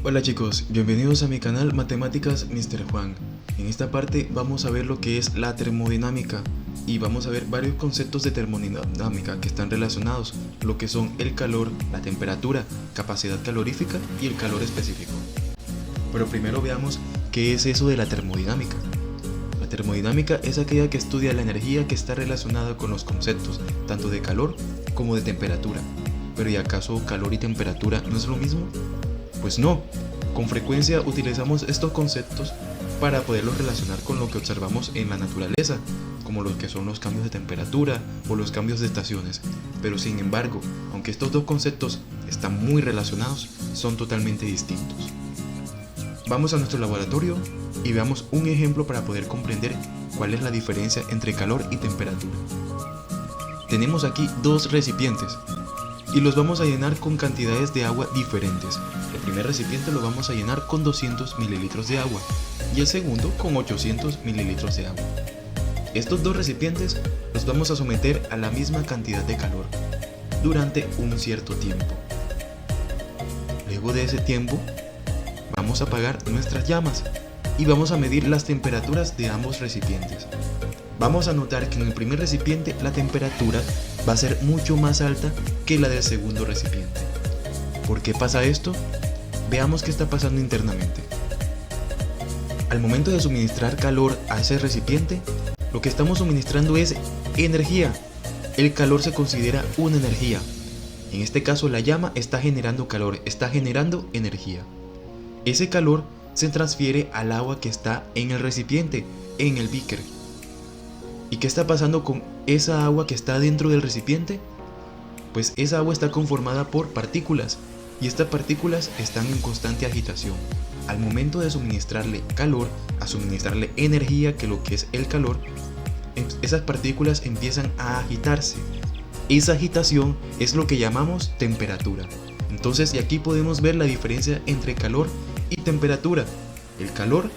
Hola chicos, bienvenidos a mi canal Matemáticas Mr. Juan. En esta parte vamos a ver lo que es la termodinámica y vamos a ver varios conceptos de termodinámica que están relacionados, lo que son el calor, la temperatura, capacidad calorífica y el calor específico. Pero primero veamos qué es eso de la termodinámica. La termodinámica es aquella que estudia la energía que está relacionada con los conceptos tanto de calor como de temperatura. Pero ¿y acaso calor y temperatura no es lo mismo? Pues no, con frecuencia utilizamos estos conceptos para poderlos relacionar con lo que observamos en la naturaleza, como lo que son los cambios de temperatura o los cambios de estaciones. Pero sin embargo, aunque estos dos conceptos están muy relacionados, son totalmente distintos. Vamos a nuestro laboratorio y veamos un ejemplo para poder comprender cuál es la diferencia entre calor y temperatura. Tenemos aquí dos recipientes y los vamos a llenar con cantidades de agua diferentes. El primer recipiente lo vamos a llenar con 200 mililitros de agua y el segundo con 800 mililitros de agua. Estos dos recipientes los vamos a someter a la misma cantidad de calor durante un cierto tiempo. Luego de ese tiempo vamos a apagar nuestras llamas y vamos a medir las temperaturas de ambos recipientes. Vamos a notar que en el primer recipiente la temperatura va a ser mucho más alta que la del segundo recipiente. ¿Por qué pasa esto? Veamos qué está pasando internamente. Al momento de suministrar calor a ese recipiente, lo que estamos suministrando es energía. El calor se considera una energía. En este caso la llama está generando calor, está generando energía. Ese calor se transfiere al agua que está en el recipiente, en el beaker. ¿Y qué está pasando con esa agua que está dentro del recipiente? Pues esa agua está conformada por partículas y estas partículas están en constante agitación. Al momento de suministrarle calor, a suministrarle energía, que lo que es el calor, esas partículas empiezan a agitarse. Esa agitación es lo que llamamos temperatura. Entonces, y aquí podemos ver la diferencia entre calor y temperatura. El calor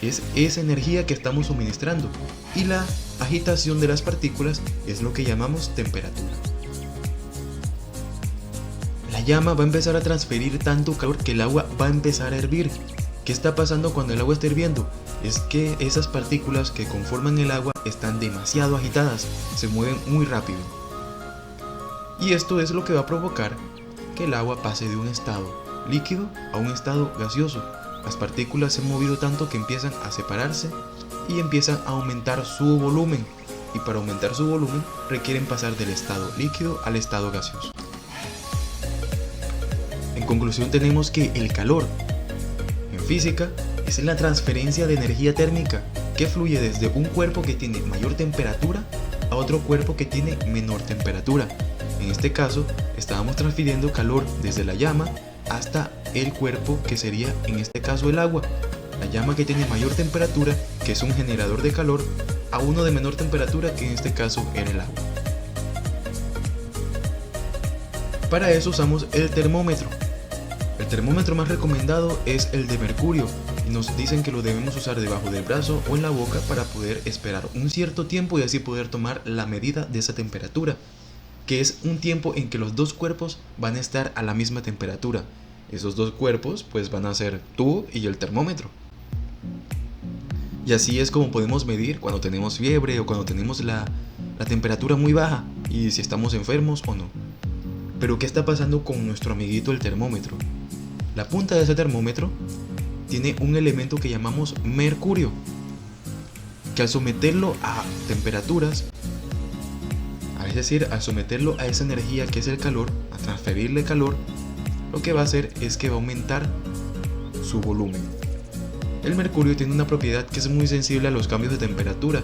es esa energía que estamos suministrando y la agitación de las partículas es lo que llamamos temperatura. La llama va a empezar a transferir tanto calor que el agua va a empezar a hervir. ¿Qué está pasando cuando el agua está hirviendo? Es que esas partículas que conforman el agua están demasiado agitadas, se mueven muy rápido. Y esto es lo que va a provocar que el agua pase de un estado líquido a un estado gaseoso. Las partículas se han movido tanto que empiezan a separarse y empiezan a aumentar su volumen. Y para aumentar su volumen requieren pasar del estado líquido al estado gaseoso. En conclusión, tenemos que el calor en física es la transferencia de energía térmica que fluye desde un cuerpo que tiene mayor temperatura a otro cuerpo que tiene menor temperatura. En este caso, estábamos transfiriendo calor desde la llama hasta el cuerpo que sería en este caso el agua. La llama que tiene mayor temperatura, que es un generador de calor, a uno de menor temperatura, que en este caso era el agua. Para eso usamos el termómetro. El termómetro más recomendado es el de mercurio y nos dicen que lo debemos usar debajo del brazo o en la boca para poder esperar un cierto tiempo y así poder tomar la medida de esa temperatura, que es un tiempo en que los dos cuerpos van a estar a la misma temperatura. Esos dos cuerpos pues van a ser tú y el termómetro. Y así es como podemos medir cuando tenemos fiebre o cuando tenemos la temperatura muy baja y si estamos enfermos o no. Pero ¿qué está pasando con nuestro amiguito el termómetro? La punta de ese termómetro tiene un elemento que llamamos mercurio, que al someterlo a temperaturas, es decir, al someterlo a esa energía que es el calor, a transferirle calor, lo que va a hacer es que va a aumentar su volumen. El mercurio tiene una propiedad que es muy sensible a los cambios de temperatura.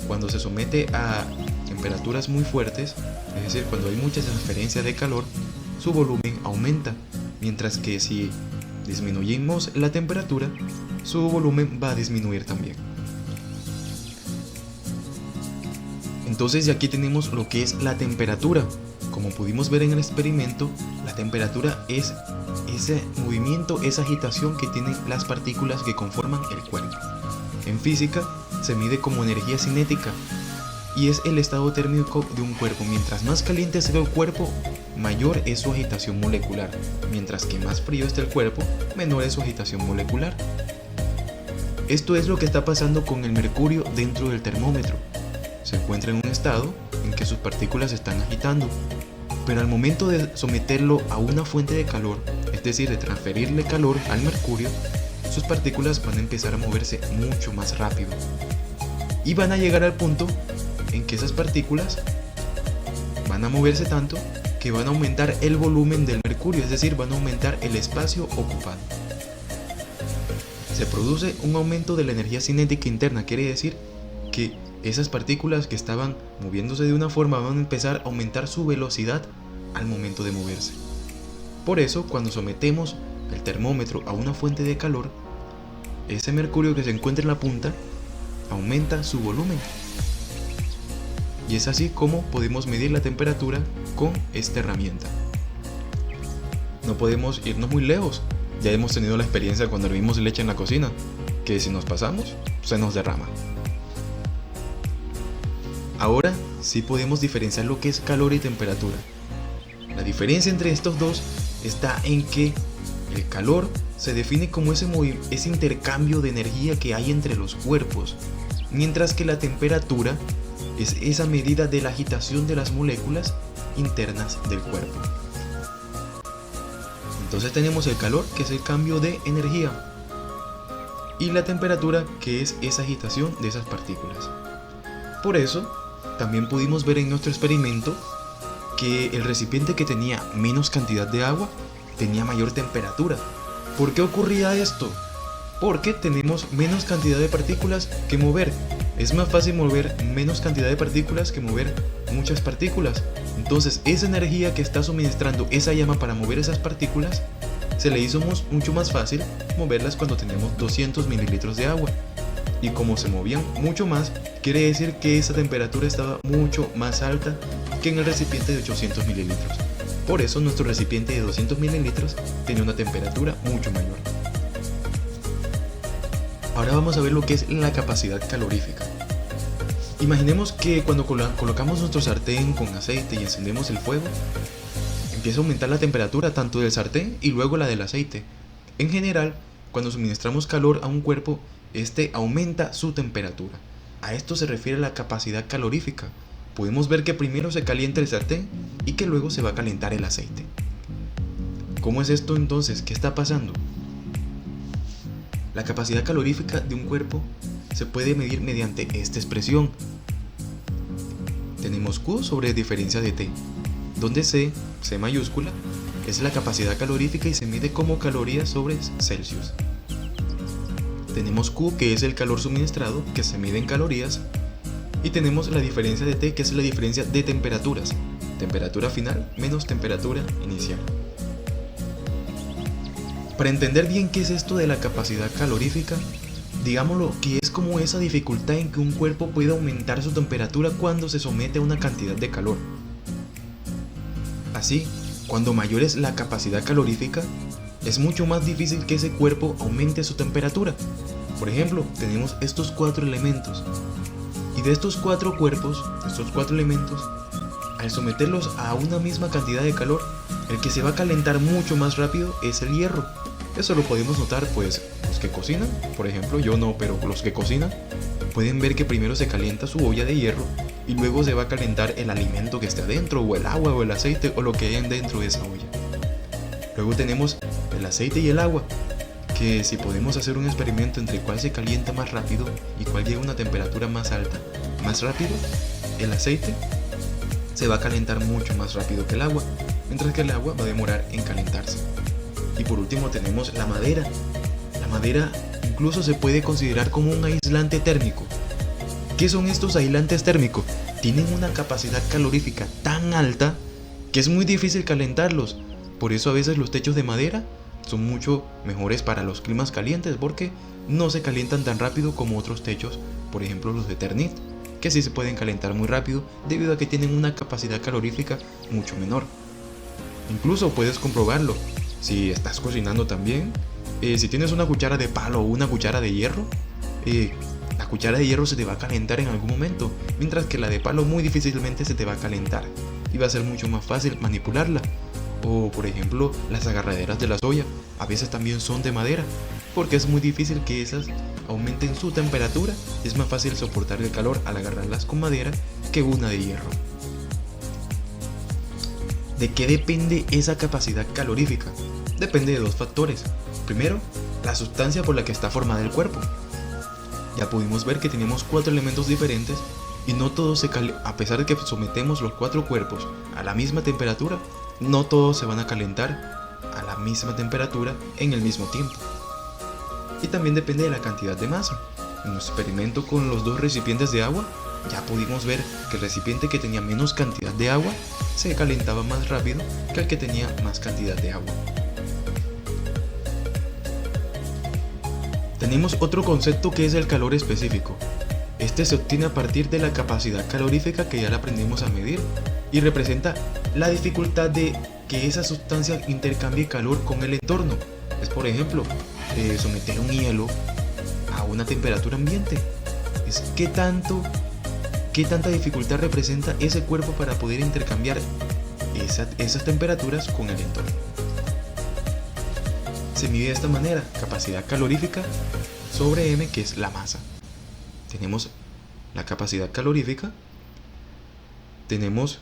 Cuando se somete a temperaturas muy fuertes, es decir, cuando hay mucha transferencia de calor, su volumen aumenta, mientras que si disminuimos la temperatura, su volumen va a disminuir también. Entonces, aquí tenemos lo que es la temperatura. Como pudimos ver en el experimento, la temperatura es ese movimiento, esa agitación que tienen las partículas que conforman el cuerpo. En física se mide como energía cinética y es el estado térmico de un cuerpo. Mientras más caliente sea el cuerpo, mayor es su agitación molecular, mientras que más frío está el cuerpo, menor es su agitación molecular. Esto es lo que está pasando con el mercurio dentro del termómetro. Se encuentra en un estado en que sus partículas se están agitando, pero al momento de someterlo a una fuente de calor, es decir, de transferirle calor al mercurio, sus partículas van a empezar a moverse mucho más rápido. Y van a llegar al punto en que esas partículas van a moverse tanto que van a aumentar el volumen del mercurio, es decir, van a aumentar el espacio ocupado. Se produce un aumento de la energía cinética interna, quiere decir que esas partículas que estaban moviéndose de una forma van a empezar a aumentar su velocidad al momento de moverse. Por eso, cuando sometemos el termómetro a una fuente de calor, ese mercurio que se encuentra en la punta aumenta su volumen. Y es así como podemos medir la temperatura con esta herramienta. No podemos irnos muy lejos. Ya hemos tenido la experiencia cuando hervimos leche en la cocina, que si nos pasamos, se nos derrama. Ahora sí podemos diferenciar lo que es calor y temperatura. La diferencia entre estos dos está en que el calor se define como ese intercambio de energía que hay entre los cuerpos, mientras que la temperatura es esa medida de la agitación de las moléculas internas del cuerpo. Entonces tenemos el calor, que es el cambio de energía, y la temperatura, que es esa agitación de esas partículas. Por eso, también pudimos ver en nuestro experimento que el recipiente que tenía menos cantidad de agua tenía mayor temperatura. ¿Por qué ocurría esto? Porque tenemos menos cantidad de partículas que mover. Es más fácil mover menos cantidad de partículas que mover muchas partículas. Entonces esa energía que está suministrando esa llama para mover esas partículas, se le hizo mucho más fácil moverlas cuando tenemos 200 mililitros de agua. Y como se movían mucho más, quiere decir que esa temperatura estaba mucho más alta que en el recipiente de 800 mililitros. Por eso nuestro recipiente de 200 mililitros tenía una temperatura mucho mayor. Ahora vamos a ver lo que es la capacidad calorífica. Imaginemos que cuando colocamos nuestro sartén con aceite y encendemos el fuego, empieza a aumentar la temperatura tanto del sartén y luego la del aceite. En general, cuando suministramos calor a un cuerpo, este aumenta su temperatura. A esto se refiere la capacidad calorífica. Podemos ver que primero se calienta el sartén y que luego se va a calentar el aceite. ¿Cómo es esto entonces? ¿Qué está pasando? La capacidad calorífica de un cuerpo se puede medir mediante esta expresión. Tenemos Q sobre diferencia de T, donde C mayúscula, es la capacidad calorífica y se mide como calorías sobre Celsius. Tenemos Q, que es el calor suministrado, que se mide en calorías. Y tenemos la diferencia de T, que es la diferencia de temperaturas. Temperatura final menos temperatura inicial. Para entender bien qué es esto de la capacidad calorífica, digámoslo que es como esa dificultad en que un cuerpo puede aumentar su temperatura cuando se somete a una cantidad de calor. Así, cuando mayor es la capacidad calorífica, es mucho más difícil que ese cuerpo aumente su temperatura. Por ejemplo, tenemos estos 4 elementos. Y de estos 4 cuerpos, estos 4 elementos, al someterlos a una misma cantidad de calor, el que se va a calentar mucho más rápido es el hierro. Eso lo podemos notar pues los que cocinan, por ejemplo, yo no, pero los que cocinan pueden ver que primero se calienta su olla de hierro y luego se va a calentar el alimento que esté adentro, o el agua, o el aceite, o lo que hay dentro de esa olla. Luego tenemos el aceite y el agua, que si podemos hacer un experimento entre cuál se calienta más rápido y cuál llega a una temperatura más alta, más rápido, el aceite se va a calentar mucho más rápido que el agua, mientras que el agua va a demorar en calentarse. Y por último tenemos la madera. La madera incluso se puede considerar como un aislante térmico. ¿Qué son estos aislantes térmicos? Tienen una capacidad calorífica tan alta que es muy difícil calentarlos. Por eso a veces los techos de madera son mucho mejores para los climas calientes, porque no se calientan tan rápido como otros techos, por ejemplo los de Eternit, que sí se pueden calentar muy rápido debido a que tienen una capacidad calorífica mucho menor. Incluso puedes comprobarlo si estás cocinando también. Si tienes una cuchara de palo o una cuchara de hierro, la cuchara de hierro se te va a calentar en algún momento, mientras que la de palo muy difícilmente se te va a calentar. y va a ser mucho más fácil manipularla. O por ejemplo, las agarraderas de la soya a veces también son de madera, porque es muy difícil que esas aumenten su temperatura. Es más fácil soportar el calor al agarrarlas con madera que una de hierro. ¿De qué depende esa capacidad calorífica? Depende de dos factores. Primero, la sustancia por la que está formada el cuerpo. Ya pudimos ver que tenemos 4 elementos diferentes y no todos a pesar de que sometemos los 4 cuerpos a la misma temperatura, no todos se van a calentar a la misma temperatura en el mismo tiempo. Y también depende de la cantidad de masa. En nuestro experimento con los 2 recipientes de agua, ya pudimos ver que el recipiente que tenía menos cantidad de agua se calentaba más rápido que el que tenía más cantidad de agua. Tenemos otro concepto que es el calor específico. Este se obtiene a partir de la capacidad calorífica que ya la aprendimos a medir y representa la dificultad de que esa sustancia intercambie calor con el entorno. Es por ejemplo, someter un hielo a una temperatura ambiente. Es qué tanta dificultad representa ese cuerpo para poder intercambiar esas temperaturas con el entorno. Se mide de esta manera: capacidad calorífica sobre m, que es la masa. Tenemos la capacidad calorífica, tenemos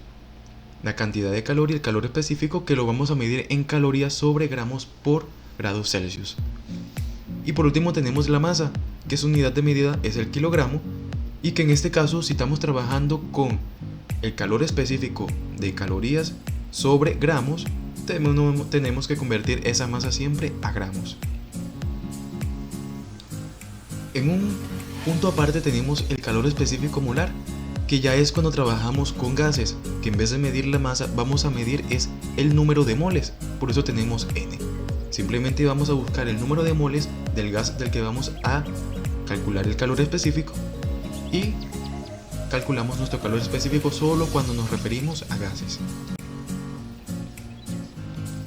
la cantidad de calor y el calor específico, que lo vamos a medir en calorías sobre gramos por grados Celsius. Y por último tenemos la masa, que su unidad de medida es el kilogramo, y que en este caso, si estamos trabajando con el calor específico de calorías sobre gramos, tenemos que convertir esa masa siempre a gramos. En un punto aparte tenemos el calor específico molar, que ya es cuando trabajamos con gases, que en vez de medir la masa vamos a medir es el número de moles, por eso tenemos N. Simplemente vamos a buscar el número de moles del gas del que vamos a calcular el calor específico y calculamos nuestro calor específico solo cuando nos referimos a gases.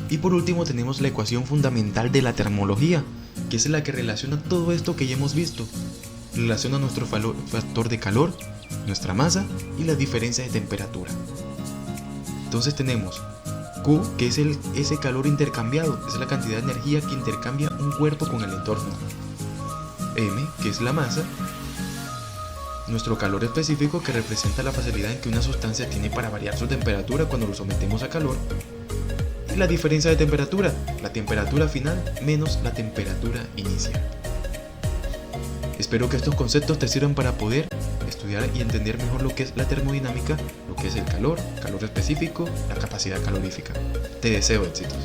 Y por último tenemos la ecuación fundamental de la termología, que es la que relaciona todo esto que ya hemos visto. Relaciona nuestro factor de calor, nuestra masa y las diferencias de temperatura. Entonces tenemos Q, que es ese calor intercambiado, es la cantidad de energía que intercambia un cuerpo con el entorno. M, que es la masa, nuestro calor específico, que representa la facilidad en que una sustancia tiene para variar su temperatura cuando lo sometemos a calor. Y la diferencia de temperatura, la temperatura final menos la temperatura inicial. Espero que estos conceptos te sirvan para poder estudiar y entender mejor lo que es la termodinámica, lo que es el calor específico, la capacidad calorífica. Te deseo éxitos.